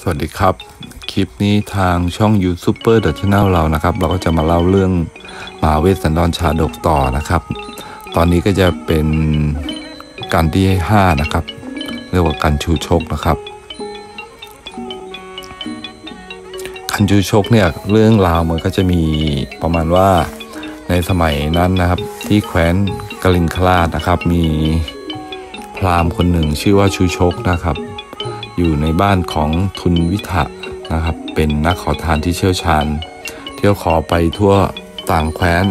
สวัสดีครับคลิปนี้ทางช่องยูทูบเบอร์เดอะชาแนลเรานะครับเราก็จะมาเล่าเรื่องมหาเวสสันดรชาดกต่อนะครับตอนนี้ก็จะเป็นกันที่5นะครับเรียกว่ากันชูชกนะครับกันชูชกเนี่ยเรื่องราวมันก็จะมีประมาณว่าในสมัยนั้นนะครับที่แคว้นกลิงคราชนะครับมีพราหมณ์คนหนึ่งชื่อว่าชูชกนะครับอยู่ในบ้านของทุนวิทะนะครับเป็นนักขอทานที่เชี่ยวชาญเที่ยวขอไปทั่วต่างแคว้น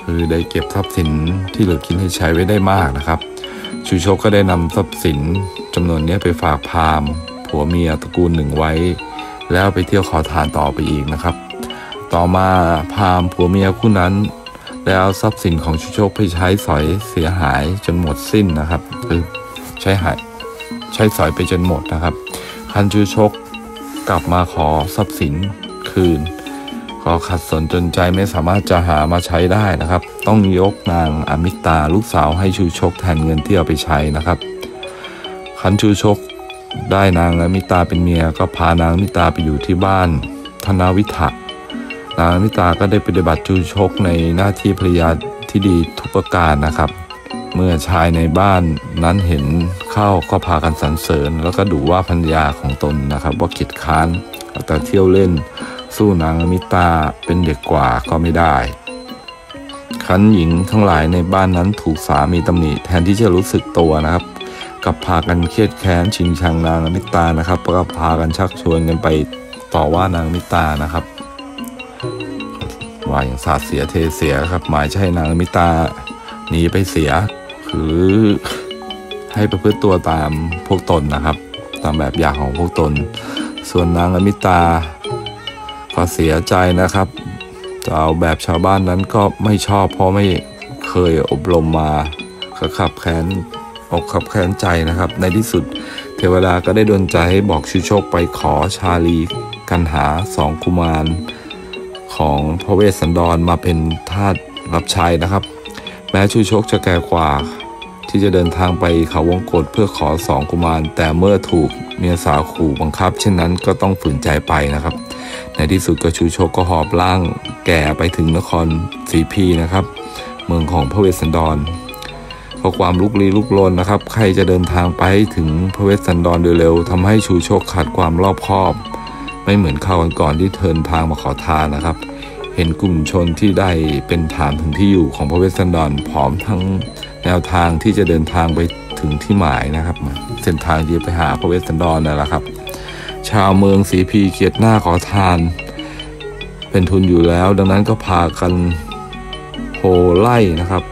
คือได้เก็บทรัพย์สินที่เหลือกินให้ใช้ไว้ได้มากนะครับชูชกก็ได้นำทรัพย์สินจำนวนนี้ไปฝากพราหมณ์ผัวเมียตระกูลหนึ่งไว้แล้วไปเที่ยวขอทานต่อไปอีกนะครับต่อมาพราหมณ์ผัวเมียคู่นั้นแล้วทรัพย์สินของชูชกไปใช้สอยเสียหายจนหมดสิ้นนะครับคือใช้สอยไปจนหมดนะครับคันชูชกกลับมาขอทรัพย์สินคืนขอขัดสนจนใจไม่สามารถจะหามาใช้ได้นะครับต้องยกนางอมิตาลูกสาวให้ชูชกแทนเงินที่เอาไปใช้นะครับคันชูชกได้นางอมิตาเป็นเมียก็พานางอมิตาไปอยู่ที่บ้านธนาวิทะนางอมิตาก็ได้ปฏิบัติชูชกในหน้าที่ภรรยาที่ดีทุกประการนะครับเมื่อชายในบ้านนั้นเห็นเข้าก็พากันสรรเสริญแล้วก็ดุว่าภรรยาของตนนะครับว่าเกียจค้านแต่เที่ยวเล่นสู้นางอมิตาเป็นเด็กกว่าก็ไม่ได้ครั้นหญิงทั้งหลายในบ้านนั้นถูกสามีตำหนิแทนที่จะรู้สึกตัวนะครับกับพากันเครียดแค้นชิงชังนางอมิตานะครับก็พากันชักชวนกันไปต่อว่านางอมิตานะครับว่าอย่างสาดเสียเทเสียครับหมายจะให้นางอมิตาหนีไปเสียหรือให้ประพฤติตัวตามพวกตนนะครับตามแบบอย่างของพวกตนส่วนนางอมิตาก็เสียใจนะครับจะเอาแบบชาวบ้านนั้นก็ไม่ชอบเพราะไม่เคยอบรมมาก็ขับแค้นใจนะครับในที่สุดเทวดาก็ได้ดลใจให้บอกชูชกไปขอชาลีกันหา2กุมารของพระเวสสันดรมาเป็นทาสรับใช้นะครับแม้ชูชกจะแก่กว่าที่จะเดินทางไปเขาวงกฏเพื่อขอ2กุมารแต่เมื่อถูกเมียสาวขู่บังคับเช่นนั้นก็ต้องฝืนใจไปนะครับในที่สุดก็ชูชกก็หอบร่างแก่ไปถึงนครสีพีนะครับเมืองของพระเวสสันดรเพราะความลุกลี้ลุกลนนะครับใครจะเดินทางไปถึงพระเวสสันดรโดยเร็วทำให้ชูชกขาดความรอบคอบไม่เหมือนคราวก่อนที่เดินทางมาขอทานนะครับเห็นกลุ่มชนที่ได้เป็นถามถึงที่อยู่ของพระเวสสันดรพร้อมทั้งแนวทางที่จะเดินทางไปถึงที่หมายนะครับเส้นทางที่จะไปหาพระเวสสันดรนั่นแหละครับชาวเมืองสีพีเกียรติหน้าขอทานเป็นทุนอยู่แล้วดังนั้นก็พากันโห่ไล่นะครับ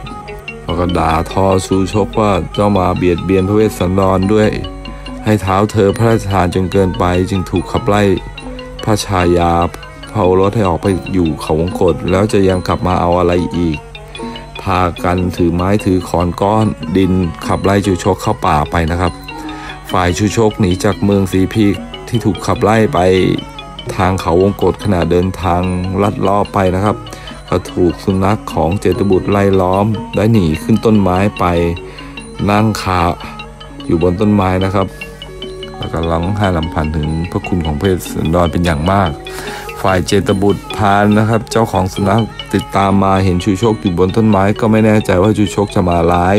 แล้วก็ด่าทอชูชกว่าเจ้ามาเบียดเบียนพระเวสสันดรด้วยให้เท้าเธอพระราชทานจนเกินไปจึงถูกขับไล่พระชายาพระโอรสให้ออกไปอยู่เขาวงกฏแล้วจะยังกลับมาเอาอะไรอีกพากันถือไม้ถือขอนก้อนดินขับไล่ชูชกเข้าป่าไปนะครับฝ่ายชูชกหนีจากเมืองสีพีที่ถูกขับไล่ไปทางเขาวงกฏขณะเดินทางลัดล้อไปนะครับก็ถูกสุนัขของเจตบุตรไล่ล้อมได้หนีขึ้นต้นไม้ไปนั่งคาอยู่บนต้นไม้นะครับแล้วก็ร้องไห้รำพันถึงพระคุณของพระเวสสันดรเป็นอย่างมากฝ่ายเจตบุตรพานนะครับเจ้าของสุนัขติดตามมาเห็นชูชกอยู่บนต้นไม้ก็ไม่แน่ใจว่าชูชกจะมาร้าย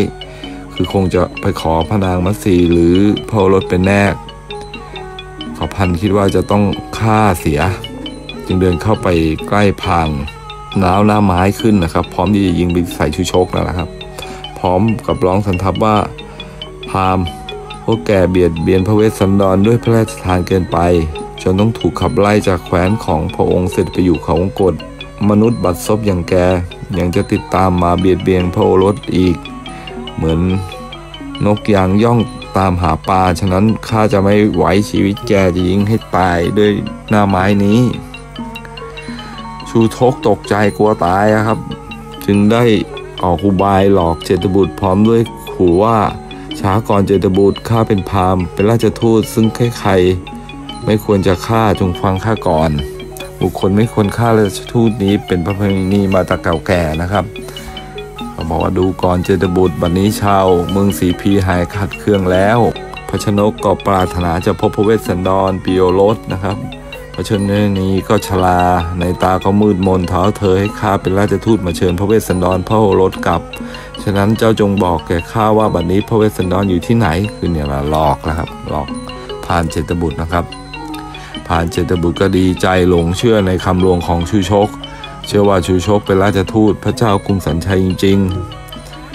คือคงจะไปขอพระนางมัตสีหรือพระโอรสเป็นแน่ขอพันคิดว่าจะต้องฆ่าเสียจึงเดินเข้าไปใกล้พางน้าวหน้าไม้ขึ้นนะครับพร้อมที่จะยิงไปใส่ชูชกนะครับพร้อมกับร้องสันทับว่าพามพวกแกเบียดเบียนพระเวสสันดรด้วยพระราชทานเกินไปจนต้องถูกขับไล่จากแคว้นของพระองค์เสด็จไปอยู่เขาวงกฏมนุษย์บัดซบอย่างแกยังจะติดตามมาเบียดเบียนพระโอรสอีกเหมือนนกยางย่องตามหาปลาฉะนั้นข้าจะไม่ไว้ชีวิตแกจะยิงให้ตายด้วยหน้าไม้นี้ชูชกตกใจกลัวตายครับจึงได้ออกอุบายหลอกเจตบุตรพร้อมด้วยขู่ว่าช้าก่อนเจตบุตรข้าเป็นพราหมณ์เป็นราชทูตซึ่งใครไม่ควรจะฆ่าจงฟังข้าก่อนบุคคลไม่ควรฆ่าราชทูตนี้เป็นประเพณีมาแต่เก่าแก่นะครับเขาบอกว่าดูก่อนเจตบุตรบัดนี้ชาวเมืองสีพีหายขัดเคืองแล้ว พระชนกก็ปรารถนาจะพบพระเวสสันดรปิโยรสนะครับพระชนนี้ก็ชราในตาก็มืดมนท้าเธอให้ข้าเป็นราชทูตมาเชิญพระเวสสันดรพระโอรสกลับฉะนั้นเจ้าจงบอกแก่ข้าว่าบัดนี้พระเวสสันดรอยู่ที่ไหนคือเนี่ยหลอกนะครับหลอกพานเจตบุตรนะครับพานเจตบุตรก็ดีใจหลงเชื่อในคำลวงของชูชกเชื่อว่าชูชกเป็นราชทูตพระเจ้ากรุงสัญชัยจริง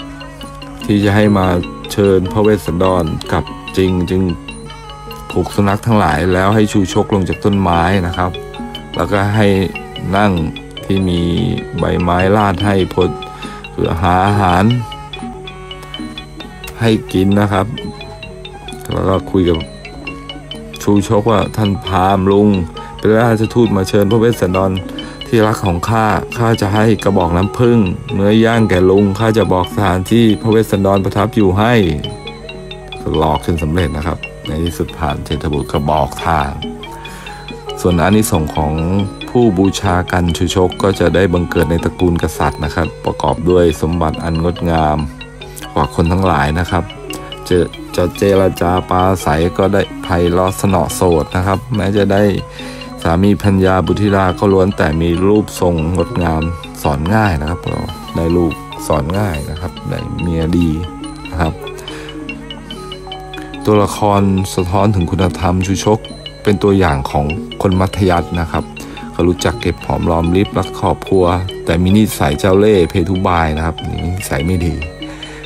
ๆที่จะให้มาเชิญพระเวสสันดรกลับจริงจึงผูกสุนัขทั้งหลายแล้วให้ชูชกลงจากต้นไม้นะครับแล้วก็ให้นั่งที่มีใบไม้ลาดให้พดเพื่อหาอาหารให้กินนะครับแล้วก็คุยกับชูชกว่าท่านพราหมณ์ลุงเป็นราชทูตมาเชิญพระเวสสันดรที่รักของข้าจะให้กระบอกน้ำผึ้งเนื้อย่างแก่ลุงข้าจะบอกสถานที่พระเวสสันดรประทับอยู่ให้หลอกจนสำเร็จนะครับในที่สุดผ่านเจตบุตรก็บอกทางส่วนอานิสงส์ของผู้บูชากันชูชกก็จะได้บังเกิดในตระกูลกษัตริย์นะครับประกอบด้วยสมบัติอันงดงามกว่าคนทั้งหลายนะครับจะเจรจาปราศัยก็ได้ไพเราะสนอโสดนะครับแม้จะได้สามีภรรยาบุตรธิดาก็ล้วนแต่มีรูปทรงงดงามสอนง่ายนะครับได้ลูกสอนง่ายนะครับได้เมียดีนะครับตัวละครสะท้อนถึงคุณธรรมชูชกเป็นตัวอย่างของคนมัธยัสถ์นะครับเขารู้จักเก็บหอมรอมริบรักครอบครัวแต่มีนิสัยเจ้าเล่ห์เพทุบายนะครับนิสัยไม่ดี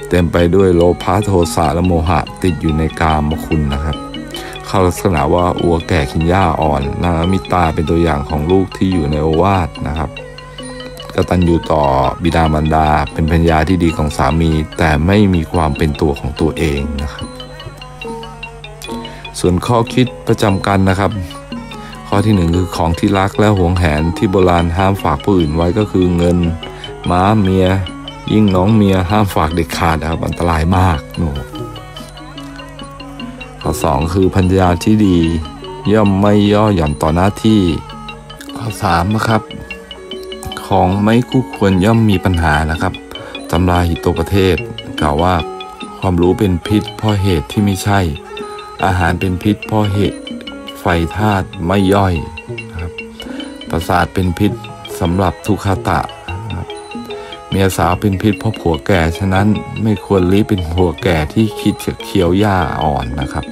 เต็มไปด้วยโลภะโทสะและโมหะติดอยู่ในกามคุณนะครับเข้าลักษณะว่าอัวแก่กินหญ้าอ่อนนางอมิตาเป็นตัวอย่างของลูกที่อยู่ในโอวาทนะครับกตัญญูต่อบิดามารดาเป็นภรรยาที่ดีของสามีแต่ไม่มีความเป็นตัวของตัวเองนะครับส่วนข้อคิดประจำกันนะครับข้อที่หนึ่งคือของที่รักและหวงแหนที่โบราณห้ามฝากผู้อื่นไว้ก็คือเงินม้าเมียยิ่งน้องเมียห้ามฝากเด็ดขาดครับอันตรายมากข้อสองคือภรรยาที่ดีย่อมไม่ย่อหย่อนต่อหน้าที่ข้อสามนะครับของไม่คู่ควรย่อมมีปัญหานะครับตำราหิโตปเทศกล่าวว่าความรู้เป็นพิษเพราะเหตุที่ไม่ใช่อาหารเป็นพิษเพราะเหตุไฟธาตุไม่ย่อยนะครับประสาทเป็นพิษสำหรับทุกขตะนะครับเมียสาวเป็นพิษเพราะผัวแก่ฉะนั้นไม่ควรลี้เป็นผัวแก่ที่คิดจะเคี้ยวหญ้าอ่อนนะครับ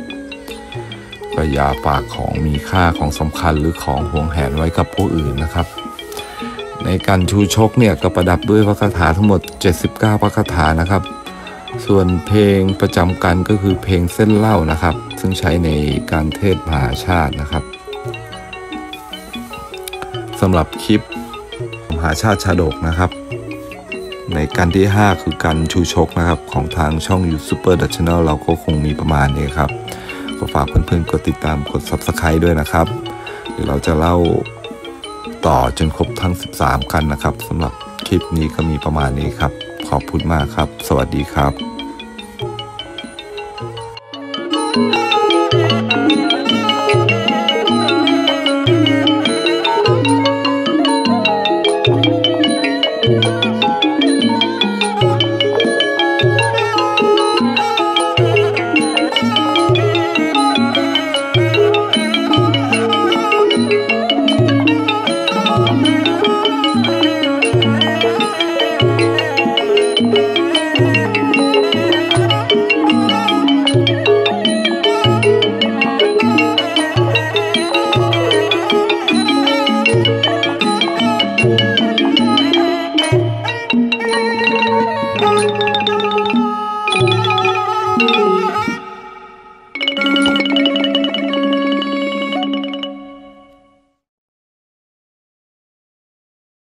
ก็อย่าฝากของมีค่าของสำคัญหรือของหวงแหนไว้กับผู้อื่นนะครับในการชูชกเนี่ยก็ประดับด้วยพระคาถาทั้งหมด79พระคาถานะครับส่วนเพลงประจำกันก็คือเพลงเส้นเล่านะครับซึ่งใช้ในการเทศมหาชาตินะครับสำหรับคลิปมหาชาติชาดกนะครับในกันที่5คือกันชูชกนะครับของทางช่อง YouTube Channel เราก็คงมีประมาณนี้ครับก็ฝากเพื่อนๆกดติดตามกด Subscribe ด้วยนะครับเดี๋ยวเราจะเล่าต่อจนครบทั้ง13กันนะครับสำหรับคลิปนี้ก็มีประมาณนี้ครับขอบคุณมากครับสวัสดีครับ